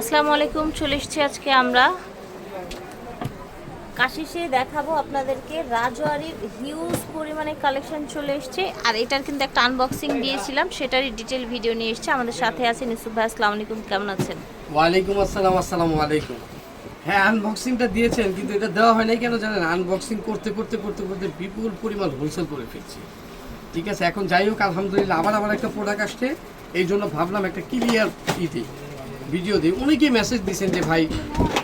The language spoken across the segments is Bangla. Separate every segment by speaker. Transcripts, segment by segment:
Speaker 1: আসসালামু আলাইকুম। চলে এসেছি আজকে আমরা কাশিসে দেখাবো আপনাদেরকে রাজওয়ারির হিউজ পরিমাণে কালেকশন চলে এসেছে। আর এটার কিন্তু একটা আনবক্সিং দিয়েছিলাম, সেটারই ডিটেল ভিডিও নিয়ে এসেছে। আমাদের সাথে আছেন ইউসুফ ভাই। আসসালামু আলাইকুম, কেমন আছেন?
Speaker 2: ওয়ালাইকুম আসসালাম। আসসালামু আলাইকুম। হ্যাঁ, আনবক্সিংটা দিয়েছেন কিন্তু এটা দেওয়া হয় নাই কেন জানেন? আনবক্সিং করতে করতে করতে করতে বিপুল পরিমাণ হোলসেল করে ফেলছি। ঠিক আছে, এখন যাই হোক আলহামদুলিল্লাহ আবার একটা প্রোডাক্ট আসছে, এই জন্য ভাবলাম একটা ক্লিয়ার ভিডিও দিই। অনেকেই মেসেজ দিয়েছেন যে ভাই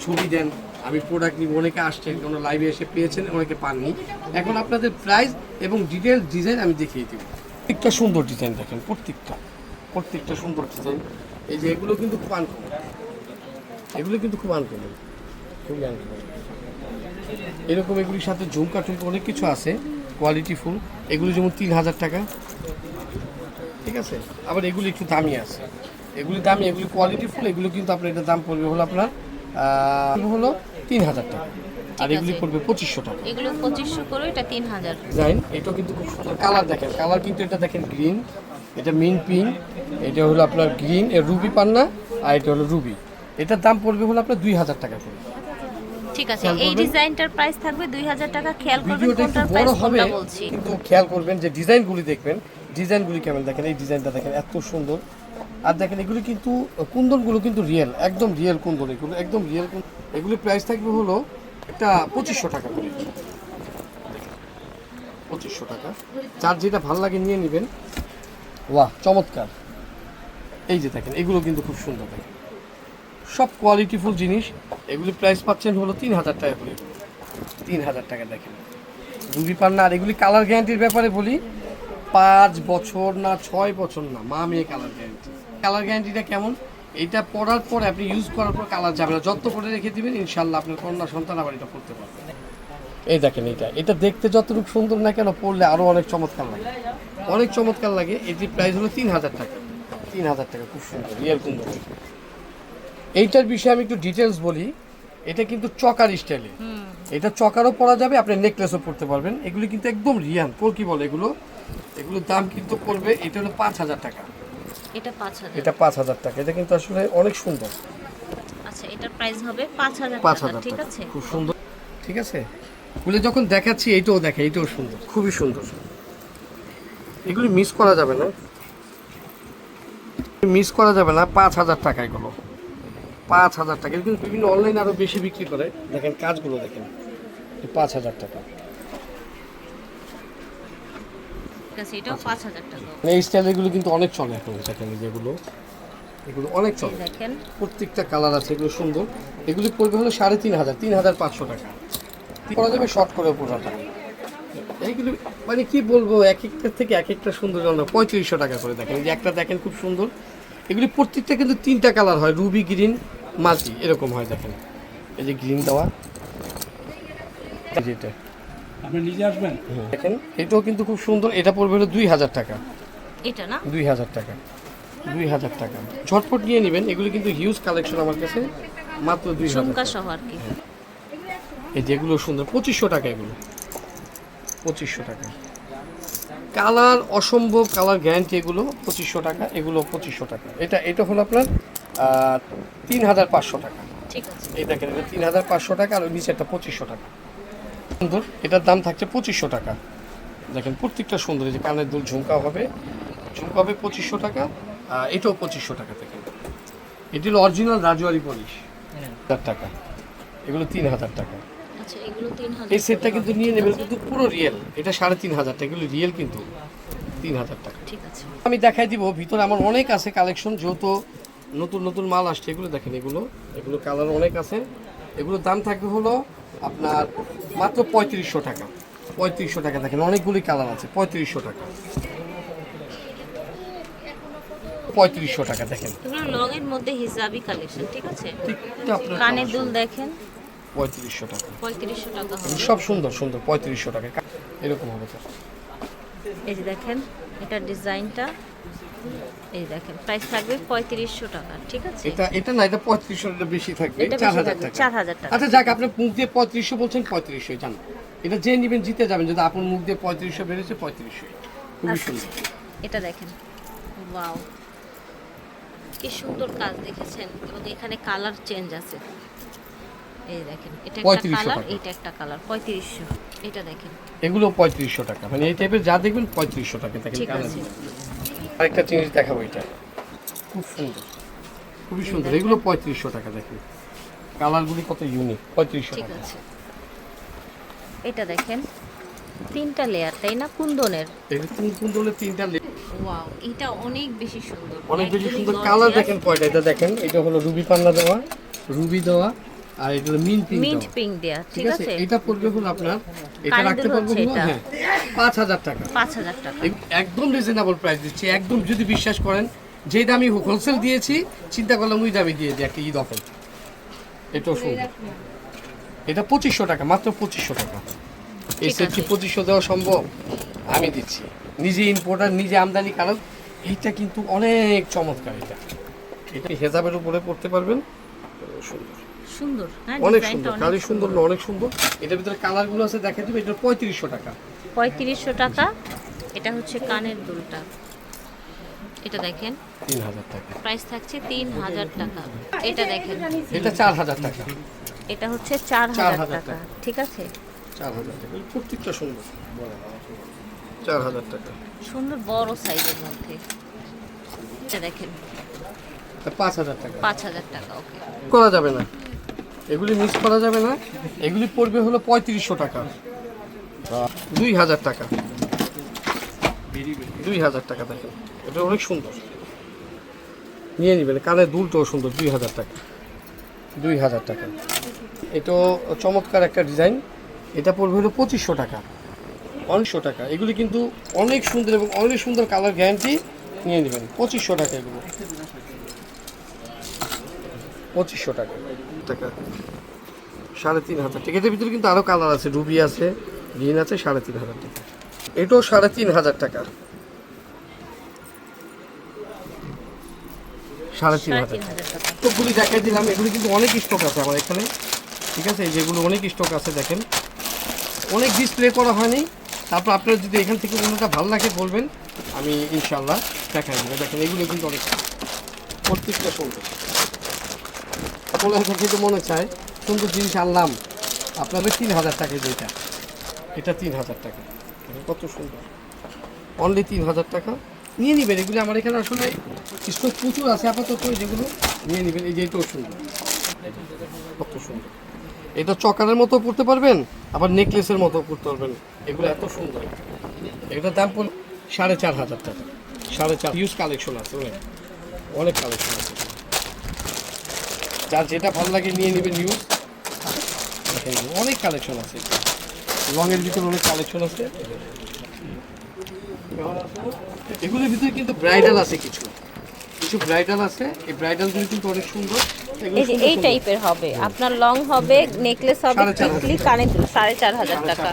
Speaker 2: ছবি দেন, আমি প্রোডাক্ট নিব। অনেকে আসছেন, কোনো লাইভে এসে পেয়েছেন, অনেকে পাননি। এখন আপনাদের প্রাইস এবং ডিটেল ডিজাইন আমি দেখিয়ে দিব। প্রত্যেকটা সুন্দর ডিজাইন দেখেন, প্রত্যেকটা সুন্দর ডিজাইন। এই যে এগুলো কিন্তু খুব আনকমন, এগুলো কিন্তু খুব আনকমন, খুবই আনকমন। এরকম এগুলির সাথে ঝুমকা টুমকা অনেক কিছু আছে, কোয়ালিটি ফুল। এগুলো যেমন 3000 টাকা, ঠিক আছে। আবার এগুলি একটু দামি আছে, এগুলি দামি, এগুলি কোয়ালিটি ফুল। এগুলো কিন্তু আপনার এটা দাম পড়বে হলো আপনার হলো 3000 টাকা, আর এগুলি পড়বে 2500 টাকা।
Speaker 1: এগুলো 2500 করে, এটা 3000
Speaker 2: ডিজাইন। এটা কিন্তু খুব সুন্দর কালার দেখেন, কালার কিন্তু এটা দেখেন গ্রিন, এটা মিন পিঙ্ক, এটা হলো আপনার গ্রিন, এর রুবি পান্না, আর এটা হলো রুবি। এটার দাম পড়বে হলো আপনার 2000 টাকা করে।
Speaker 1: ঠিক আছে, এই ডিজাইনটার প্রাইস থাকবে 2000 টাকা। খেয়াল করবেন
Speaker 2: ভিডিওটা একটু
Speaker 1: কোনটার
Speaker 2: বড়
Speaker 1: প্রাইস
Speaker 2: হবে,
Speaker 1: কোনটা বলছি।
Speaker 2: কিন্তু খেয়াল করবেন যে ডিজাইনগুলি দেখবেন, ডিজাইনগুলি কেমন দেখেন। এই ডিজাইনটা দেখেন, এত সুন্দর। আর দেখেন এগুলি কিন্তু কুন্দনগুলো কিন্তু রিয়েল, একদম রিয়েল কুন্দন, এগুলো একদম রিয়েল কুন্দন। এগুলি প্রাইস থাকবে হলো একটা 2500 টাকা করে, 2500 টাকা। যার যেটা ভালো লাগে নিয়ে নেবেন। বাহ, চমৎকার। এই যে দেখেন, এগুলো কিন্তু খুব সুন্দর দেখেন, সব কোয়ালিটিফুল জিনিস। এগুলি প্রাইস পাচ্ছেন হলো 3000 টাকা করে, 3000 টাকা। দেখেন রুবি পান্না। আর এগুলি কালার গ্যারান্টির ব্যাপারে বলি, 5 বছর না 6 বছর না, মা মেয়ে কালার গ্যারান্টি। কালার গ্যারান্টিটা কেমন? এটা পরার পরে আপনি ইউজ করার পর কালার যাবে না, যত্ন করে রেখে দিবেন, ইনশাল্লাহ আপনার কন্যা সন্তান আবার এটা পড়তে পারবে। এই দেখেন, এটা দেখতে যতটুকু সুন্দর না কেন, পড়লে আরও অনেক চমৎকার লাগে, অনেক চমৎকার লাগে। এটির প্রাইস হলো 3000 টাকা, 3000 টাকা। খুব সুন্দর রিয়েল সুন্দর। এইটার বিষয়ে আমি একটু ডিটেলস বলি। এটা কিন্তু চকার স্টাইলে, এটা চকারও পরা যাবে, আপনি নেকলেসও পরতে পারবেন। এগুলি কিন্তু একদম রিয়ান পোর কি বলে এগুলো, এগুলোর দাম কিন্তু পড়বে, এটা হলো 5000 টাকা।
Speaker 1: এটা 5000,
Speaker 2: এটা 5000 টাকা। এটা কিন্তু আসলে অনেক সুন্দর।
Speaker 1: আচ্ছা, এটার প্রাইস হবে 5000 টাকা।
Speaker 2: 5000
Speaker 1: ঠিক
Speaker 2: টাকা,
Speaker 1: আছে,
Speaker 2: খুব সুন্দর। ঠিক আছে, খুলে যখন দেখাচ্ছি এইটাও দেখে, এইটাও সুন্দর, খুবই সুন্দর। এগুলি মিস করা যাবে না, মিস করা যাবে না। 5000 টাকা এগুলো, 5000 টাকা। কিন্তু বিভিন্ন অনলাইন আরও বেশি বিক্রি করে। দেখেন কাজগুলো দেখেন, 5000 টাকা।
Speaker 1: ঠিক আছে, এটাও 5000 টাকা।
Speaker 2: এই স্টাইলগুলো কিন্তু অনেক চলে এখন। দেখেন যেগুলো, এগুলো অনেক চলে,
Speaker 1: দেখেন
Speaker 2: প্রত্যেকটা কালার আছে, এগুলো সুন্দর। এগুলি পড়বে হলো 3500, 3500 টাকা। করা যাবে শর্ট করে পুরোটা। এইগুলো মানে কি বলবো, এক একটা থেকে এক একটা সুন্দর। 3500 টাকা করে। দেখেন এই যে একটা দেখেন খুব সুন্দর। এগুলি প্রত্যেকটা কিন্তু 3টা কালার হয়, রুবি, গ্রিন, মাল্টি, এরকম হয়। দেখেন এই যে গ্রিন দেওয়া, যেটা
Speaker 3: আপনি নিজে আসবেন।
Speaker 2: দেখেন এটাও কিন্তু খুব সুন্দর। এটা পড়বে হলো 2000 টাকা,
Speaker 1: এটা না
Speaker 2: 2000 টাকা, 2000 টাকা। ঝটপট নিয়ে নেবেন, এগুলো কিন্তু হিউজ কালেকশন আমার কাছে, মাত্র 2000
Speaker 1: ঝুমকা
Speaker 2: টাকা।
Speaker 1: সহ আর কি।
Speaker 2: এই যেগুলো সুন্দর, 2500 টাকা এগুলো, 2500 টাকা। কালার অসম্ভব, কালার গ্যারান্টি। এগুলো 2500 টাকা, এগুলো 2500 টাকা। এটা হলো আপনার 3500 টাকা।
Speaker 1: ঠিক আছে,
Speaker 2: এই দেখেন, এটা 3500 টাকা, আর ওই নিচেরটা 2500 টাকা। সুন্দর, এটার দাম থাকছে 2500 টাকা। দেখেন প্রত্যেকটা সুন্দর। এই যে কানের দুল ঝুমকা হবে, ঝুমকা হবে 2500 টাকা। এটাও 2500 টাকা থেকে। এটি হলো অরিজিনাল রাজওয়ারি পলিশ, 1000 টাকা। এগুলো 3000 টাকা।
Speaker 1: আচ্ছা, এগুলো 3000।
Speaker 2: এই সেটটা কিন্তু নিয়ে নেবেন, কিন্তু পুরো রিয়েল। এটা 3500 টাকা, এগুলো রিয়েল কিন্তু 3000 টাকা।
Speaker 1: ঠিক আছে,
Speaker 2: আমি দেখাই দিব ভিতরে, আমার অনেক আছে কালেকশন, যেহেতু নতুন নতুন মাল আসছে। এগুলো দেখেন, এগুলো কালার অনেক আছে। এগুলোর দাম থাকবে হলো আপনার মাত্র 3500 টাকা, 3500 টাকা। দেখেন অনেকগুলি কালার আছে, 3500 টাকা, 3500 টাকা। দেখেন
Speaker 1: এগুলো লং এর মধ্যে হিজাবি কালেকশন। ঠিক আছে,
Speaker 2: ঠিকটা আপনার
Speaker 1: কানের দুল দেখেন,
Speaker 2: 3500 টাকা।
Speaker 1: 3500 টাকা হবে।
Speaker 2: সব সুন্দর সুন্দর, 3500 টাকা এরকম হবে।
Speaker 1: এই যে দেখেন, এটার ডিজাইনটা, এই দেখেন প্রাইস থাকবে 3500 টাকা। ঠিক আছে,
Speaker 2: এটা না, এটা 3500 টাকা বেশি থাকবে,
Speaker 1: এটা বেশি
Speaker 2: 4000
Speaker 1: থাকবে,
Speaker 2: টাকা।
Speaker 1: 4000 টাকা।
Speaker 2: আচ্ছা যাক, আপনি মুখ দিয়ে 3500 বলছেন, 3500 জান। এটা যে নেবেন জিতে যাবেন, যদি আপন মুখ দিয়ে 3500 বেরিয়েছে, 3500। খুবই
Speaker 1: আচ্ছা,
Speaker 2: সুন্দর।
Speaker 1: এটা দেখেন, ওয়াও, কি সুন্দর কাজ দেখেছেন, এবং এখানে কালার চেঞ্জ আছে। এই দেখেন, এটা একটা
Speaker 2: 3500
Speaker 1: কালার,
Speaker 2: টাকা।
Speaker 1: এটা একটা কালার, 3500। এটা দেখেন,
Speaker 2: এগুলো 3500 টাকা, মানে এই টাইপের যা দেখবেন 3500 টাকা। দেখেন
Speaker 1: ঠিক
Speaker 2: কালার।
Speaker 1: আছে।
Speaker 2: আরেকটা জিনিস দেখাবো, এটা খুব সুন্দর, খুবই সুন্দর। এগুলো 3500 টাকা। দেখেন কালারগুলি কত ইউনিক। 3500
Speaker 1: ঠিক
Speaker 2: টাকা।
Speaker 1: আছে। এটা দেখেন, 3টা লেয়ার, তাই না, কুন্দনের।
Speaker 2: এটা কুন্দনের 3টা
Speaker 1: ওয়াও, এটা অনেক বেশি সুন্দর,
Speaker 2: অনেক বেশি
Speaker 1: একদমই
Speaker 2: সুন্দর।
Speaker 1: gorgeous।
Speaker 2: কালার দেখেন কয়টা, এটা দেখেন, এটা হলো রুবি পান্না দেওয়া, রুবি দেওয়া, আর এটা হলো মিন্ট পিঙ্ক
Speaker 1: মিন্ট
Speaker 2: দেওয়া।
Speaker 1: পিঙ্ক দেয়া,
Speaker 2: ঠিক
Speaker 1: ঠিক
Speaker 2: আছে,
Speaker 1: আছে।
Speaker 2: এটা পড়বে হলো আপনার, এটা
Speaker 1: কানে
Speaker 2: রাখতে
Speaker 1: দুল
Speaker 2: পারবো
Speaker 1: হচ্ছে
Speaker 2: হলো
Speaker 1: এটা।
Speaker 2: হ্যাঁ 5000 টাকা।
Speaker 1: 5000 টাকা।
Speaker 2: একদম রিজনেবল প্রাইস দিচ্ছি, একদম। যদি বিশ্বাস করেন, যে দামি হোলসেল দিয়েছি, চিন্তা করলাম ওই দামে দিয়ে দিই একটা ঈদ অফার। এটাও সুন্দর। এটা 2500 টাকা, মাত্র 2500 টাকা। এই
Speaker 1: ঠিক
Speaker 2: সেটটি
Speaker 1: আছে।
Speaker 2: 2500 দেওয়া সম্ভব? আমি দিচ্ছি, নিজে ইম্পোর্টার, নিজে আমদানি কারণ। এইটা কিন্তু অনেক চমৎকার। এটা হেজাবের উপরে পড়তে পারবেন, সুন্দর,
Speaker 1: সুন্দর, হ্যাঁ,
Speaker 2: অনেক
Speaker 1: ডিজাইনটা
Speaker 2: সুন্দর। কালি সুন্দর না, অনেক সুন্দর। এটার ভিতরে কালারগুলো আছে, দেখা যাবে। এটা 3500 টাকা।
Speaker 1: 3500 টাকা। এটা হচ্ছে কানের দুলটা, এটা দেখেন,
Speaker 2: 3000 টাকা।
Speaker 1: প্রাইস থাকছে 3000 টাকা। এটা দেখেন,
Speaker 2: এটা 4000 টাকা।
Speaker 1: এটা হচ্ছে 4000
Speaker 2: 4000
Speaker 1: টাকা, ঠিক আছে।
Speaker 2: 4000 টাকা। এই প্রত্যেকটা সুন্দর। 4000 টাকা।
Speaker 1: সুন্দর বড় সাইজের মধ্যে। এটা দেখেন,
Speaker 2: তা 5000 টাকা।
Speaker 1: 5000 টাকা। ওকে,
Speaker 2: করা যাবে না, এগুলি মিস করা যাবে না। এগুলি পড়বে হলো 3500 টাকা। 2000 টাকা। 2000 টাকা। দেখেন এটা অনেক সুন্দর, নিয়ে নেবেন। কানের দুলটাও সুন্দর। 2000 টাকা। 2000 টাকা। এটাও চমৎকার একটা ডিজাইন। এটা পড়বে হলো 2500 টাকা। 100 টাকা। এগুলি কিন্তু অনেক সুন্দর এবং অনেক সুন্দর কালার, গ্যারান্টি। নিয়ে নেবেন 2500 টাকা। এগুলো 2500 টাকা। 3500 টাকা। এটার ভিতরে কিন্তু আরও কালার আছে, রুবি আছে, গ্রিন আছে। 3500 টাকা। এটাও 3500 টাকা। 3500 টাকা।
Speaker 1: 3500 টাকা।
Speaker 2: স্টকগুলি দেখাই দিলাম। এগুলি কিন্তু অনেক স্টক আছে আমার এখানে, ঠিক আছে। এই যেগুলো অনেক স্টক আছে, দেখেন অনেক ডিসপ্লে করা হয়নি। তারপর আপনার যদি এখান থেকে কোনোটা ভালো লাগে বলবেন, আমি ইনশাল্লাহ দেখাই দেবো। দেখেন এগুলো কিন্তু অনেক, প্রত্যেকটা সুন্দর। আপনার কাছে মনে চায় সুন্দর জিনিস আনলাম, আপনাদের 3000 টাকায় যেটা, এটা 3000 টাকা। কত সুন্দর, অনলি 3000 টাকা। নিয়ে নেবেন এগুলো। আমার এখানে আসলে স্টক প্রচুর আছে আপাতত, যেগুলো নিয়ে নেবেন। এই যে এটাও সুন্দর, কত সুন্দর। এটা চকারের মতো পড়তে পারবেন, আবার নেকলেসের মতো পড়তে পারবেন। এগুলো এত সুন্দর। এটার দাম পড়ল 4500 টাকা। 4500। ইউজ কালেকশন আছে, অনেক অনেক কালেকশন আছে। যার যেটা ভালো লাগে নিয়ে নেবেন ইউজ। অনেক কালেকশন আছে, রঙের ভিতরে অনেক কালেকশন আছে। এগুলোর ভিতরে কিন্তু ব্রাইডাল আছে, কিছু কিছু ব্রাইডাল আছে। এই ব্রাইডালগুলো কিন্তু অনেক সুন্দর। এগুলো
Speaker 1: এই যে
Speaker 2: সুন্দর
Speaker 1: এই
Speaker 2: সুন্দর।
Speaker 1: টাইপের হবে, আপনার লং হবে, নেকলেস হবে,
Speaker 2: 4500
Speaker 1: টিকলি, কানে দুল, 4500 টাকা।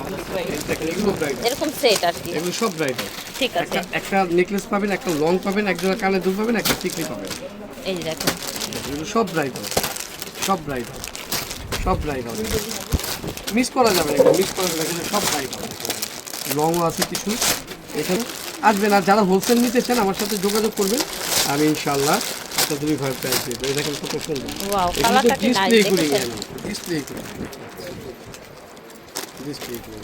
Speaker 2: দেখেন এগুলো ব্রাইডাল,
Speaker 1: এরকম সেট আর কি,
Speaker 2: এগুলো সব ব্রাইডাল।
Speaker 1: ঠিক আছে।
Speaker 2: একটা নেকলেস পাবেন, একটা লং পাবেন, একজোড়া কানে দুল পাবেন, একটা টিকলি পাবেন।
Speaker 1: এই যে দেখেন,
Speaker 2: এগুলো সব ব্রাইডাল, সব ব্রাইডাল, সব ব্রাইডাল। মিস করা যাবে না, এগুলো মিস করা যাবে না। সব ব্রাইডাল। লংও আছে কিছু। এখানে আসবেন, আর যারা হোলসেল নিতে চান আমার সাথে যোগাযোগ করবেন, আমি ইনশাআল্লাহ আপনাদের ঘরে প্রাইস দেবো। এই দেখেন কত সুন্দর।
Speaker 1: ওয়াও,
Speaker 2: এগুলো
Speaker 1: কালারটা কি নাইস
Speaker 2: ডিসপ্লে করে
Speaker 1: দেখেছেন।
Speaker 2: ডিসপ্লে করে ডিসপ্লে করে।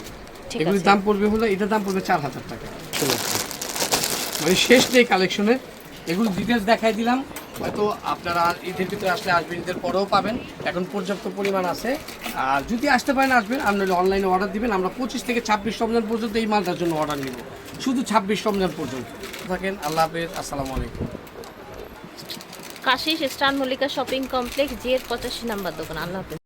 Speaker 1: ঠিক
Speaker 2: এগুলোর
Speaker 1: আছে।
Speaker 2: দাম পড়বে হলো, এটার দাম পড়বে 4000 টাকা। মানে শেষ নেই কালেকশনের। এগুলো ডিটেলস দেখাই দিলাম। হয়তো আপনারা ঈদের ভিতরে আসলে আসবেন, ঈদের পরেও পাবেন। এখন পর্যাপ্ত পরিমাণ আছে। আর যদি আসতে পারেন আসবেন, আর নইলে অনলাইনে অর্ডার দিবেন। আমরা 25 থেকে 26 রমজান পর্যন্ত এই মালটার জন্য অর্ডার নিব, শুধু 26 রমজান পর্যন্ত। থাকেন, আল্লাহ হাফেজ, আসসালামু আলাইকুম।
Speaker 1: Kashish star Mallika shopping complex, জিএর 85 নাম্বার দোকান। আল্লাহ হাফেজ।